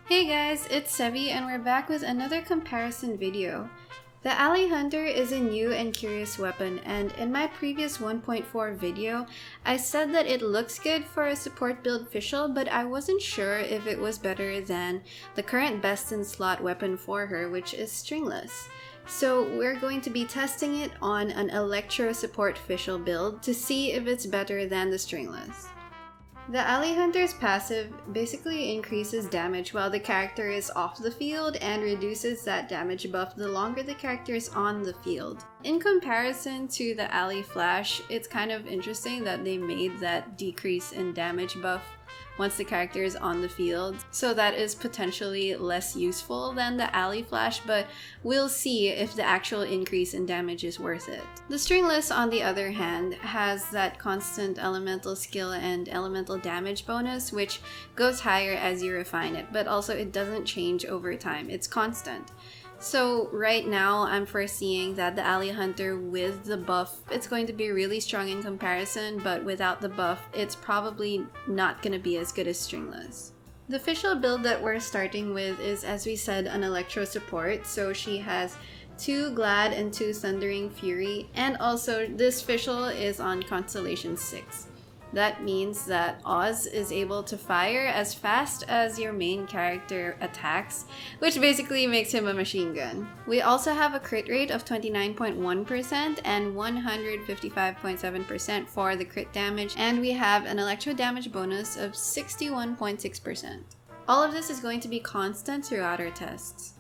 Hey guys, it's Sevy and we're back with another comparison video. The Alley Hunter is a new and curious weapon, and in my previous 1.4 video, I said that it looks good for a support build Fischl, but I wasn't sure if it was better than the current best in slot weapon for her, which is Stringless. So we're going to be testing it on an Electro support Fischl build to see if it's better than the Stringless. The Alley Hunter's passive basically increases damage while the character is off the field and reduces that damage buff the longer the character is on the field. In comparison to the Alley Flash, it's kind of interesting that they made that decrease in damage buff once the character is on the field, so that is potentially less useful than the Alley Flash, but we'll see if the actual increase in damage is worth it. The Stringless, on the other hand, has that constant elemental skill and elemental damage bonus, which goes higher as you refine it, but also it doesn't change over time, it's constant. So right now, I'm foreseeing that the Alley Hunter with the buff, it's going to be really strong in comparison, but without the buff, it's probably not going to be as good as Stringless. The Fischl build that we're starting with is, as we said, an Electro support, so she has 2 Glad and 2 Thundering Fury, and also this Fischl is on Constellation 6. That means that Oz is able to fire as fast as your main character attacks, which basically makes him a machine gun. We also have a crit rate of 29.1% and 155.7% for the crit damage, and we have an electro damage bonus of 61.6%. All of this is going to be constant throughout our tests.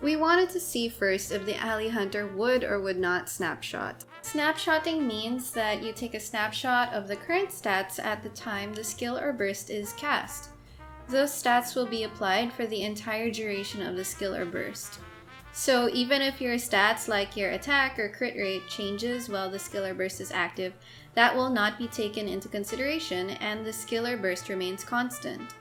We wanted to see first if the Alley Hunter would or would not snapshot. Snapshotting means that you take a snapshot of the current stats at the time the skill or burst is cast. Those stats will be applied for the entire duration of the skill or burst. So even if your stats like your attack or crit rate changes while the skill or burst is active, that will not be taken into consideration and the skill or burst remains constant.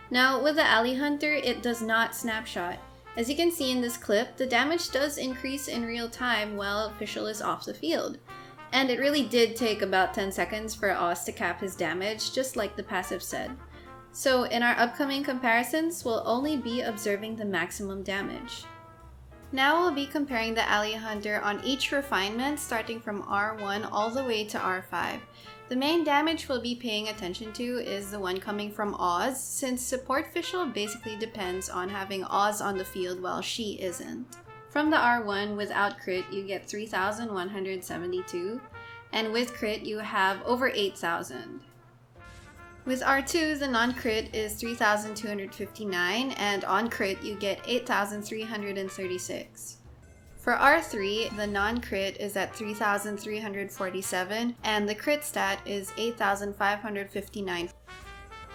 Now with the Alley Hunter, it does not snapshot. As you can see in this clip, the damage does increase in real time while Fischl is off the field. And it really did take about 10 seconds for Oz to cap his damage, just like the passive said. So in our upcoming comparisons, we'll only be observing the maximum damage. Now we'll be comparing the Alley Hunter on each refinement starting from R1 all the way to R5. The main damage we'll be paying attention to is the one coming from Oz, since support Fischl basically depends on having Oz on the field while she isn't. From the R1 without crit you get 3,172, and with crit you have over 8,000. With R2 the non-crit is 3,259, and on crit you get 8,336. For R3, the non-crit is at 3,347 and the crit stat is 8,559.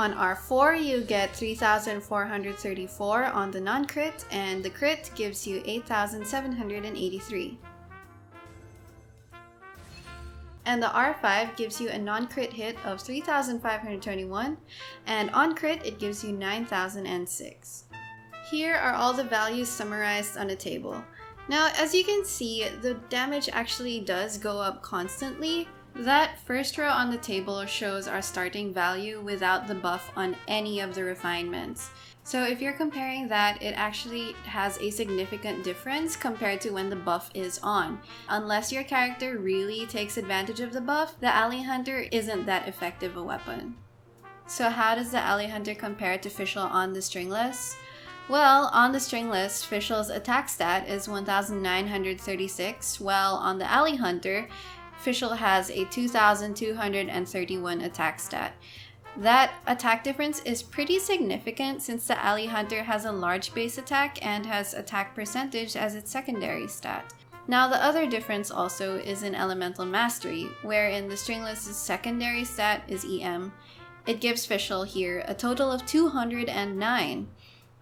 On R4, you get 3,434 on the non-crit and the crit gives you 8,783. And the R5 gives you a non-crit hit of 3,521 and on crit it gives you 9,006. Here are all the values summarized on a table. Now, as you can see, the damage actually does go up constantly. That first row on the table shows our starting value without the buff on any of the refinements. So if you're comparing that, it actually has a significant difference compared to when the buff is on. Unless your character really takes advantage of the buff, the Alley Hunter isn't that effective a weapon. So how does the Alley Hunter compare to Fischl on the Stringless? Well, on the Stringless, Fischl's attack stat is 1,936, while on the Alley Hunter, Fischl has a 2,231 attack stat. That attack difference is pretty significant since the Alley Hunter has a large base attack and has attack percentage as its secondary stat. Now the other difference also is in elemental mastery, wherein the Stringless's secondary stat is EM. It gives Fischl here a total of 209.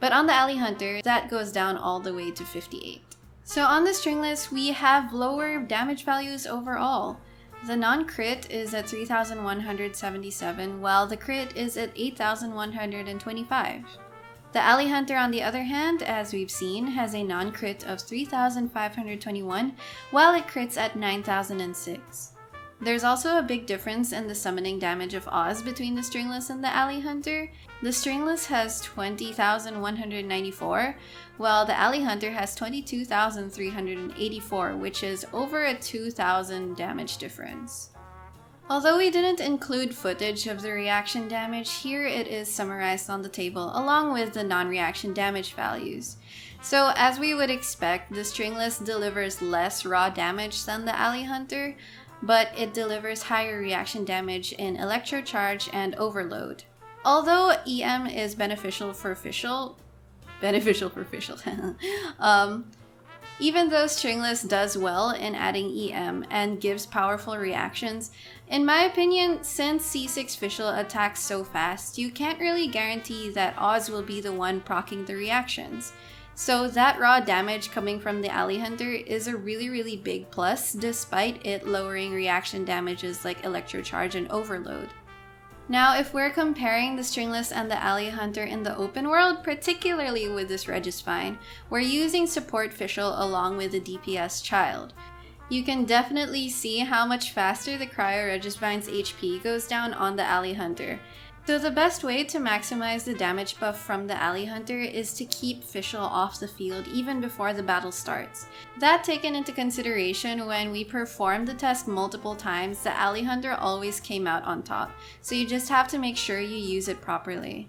But on the Alley Hunter, that goes down all the way to 58. So on the Stringless, we have lower damage values overall. The non-crit is at 3,177, while the crit is at 8,125. The Alley Hunter, on the other hand, as we've seen, has a non-crit of 3,521, while it crits at 9,006. There's also a big difference in the summoning damage of Oz between the Stringless and the Alley Hunter. The Stringless has 20,194, while the Alley Hunter has 22,384, which is over a 2,000 damage difference. Although we didn't include footage of the reaction damage, here it is summarized on the table along with the non-reaction damage values. So as we would expect, the Stringless delivers less raw damage than the Alley Hunter, but it delivers higher reaction damage in Electro Charge and Overload. Although EM is beneficial for Fischl, even though Stringless does well in adding EM and gives powerful reactions, in my opinion, since C6 Fischl attacks so fast, you can't really guarantee that Oz will be the one proccing the reactions. So that raw damage coming from the Alley Hunter is a really big plus, despite it lowering reaction damages like Electro Charge and Overload. Now, if we're comparing the Stringless and the Alley Hunter in the open world, particularly with this Regispine, we're using support Fischl along with the DPS Childe. You can definitely see how much faster the Cryo Regispine's HP goes down on the Alley Hunter. So the best way to maximize the damage buff from the Alley Hunter is to keep Fischl off the field even before the battle starts. That taken into consideration, when we performed the test multiple times, the Alley Hunter always came out on top, so you just have to make sure you use it properly.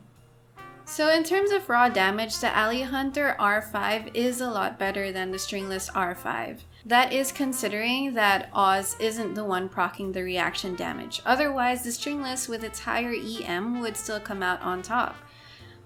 So in terms of raw damage, the Alley Hunter R5 is a lot better than the Stringless R5. That is considering that Oz isn't the one proccing the reaction damage. Otherwise, the Stringless with its higher EM would still come out on top.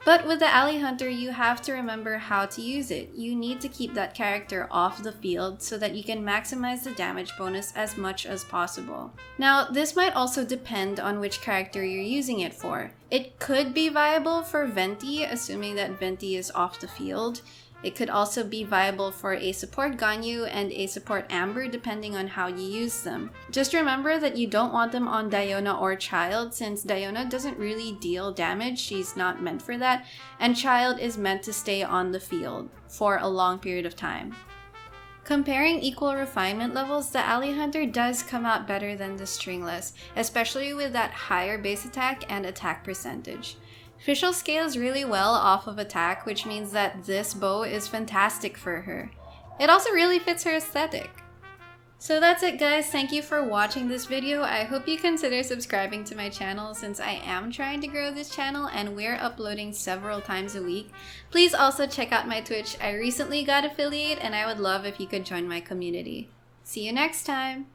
But with the Alley Hunter, you have to remember how to use it. You need to keep that character off the field so that you can maximize the damage bonus as much as possible. Now, this might also depend on which character you're using it for. It could be viable for Venti, assuming that Venti is off the field. It could also be viable for a support Ganyu and a support Amber depending on how you use them. Just remember that you don't want them on Diona or Childe, since Diona doesn't really deal damage, she's not meant for that, and Childe is meant to stay on the field for a long period of time. Comparing equal refinement levels, the Alley Hunter does come out better than the Stringless, especially with that higher base attack and attack percentage. Fischl scales really well off of attack, which means that this bow is fantastic for her. It also really fits her aesthetic. So that's it guys, thank you for watching this video. I hope you consider subscribing to my channel since I am trying to grow this channel and we're uploading several times a week. Please also check out my Twitch. I recently got affiliate and I would love if you could join my community. See you next time!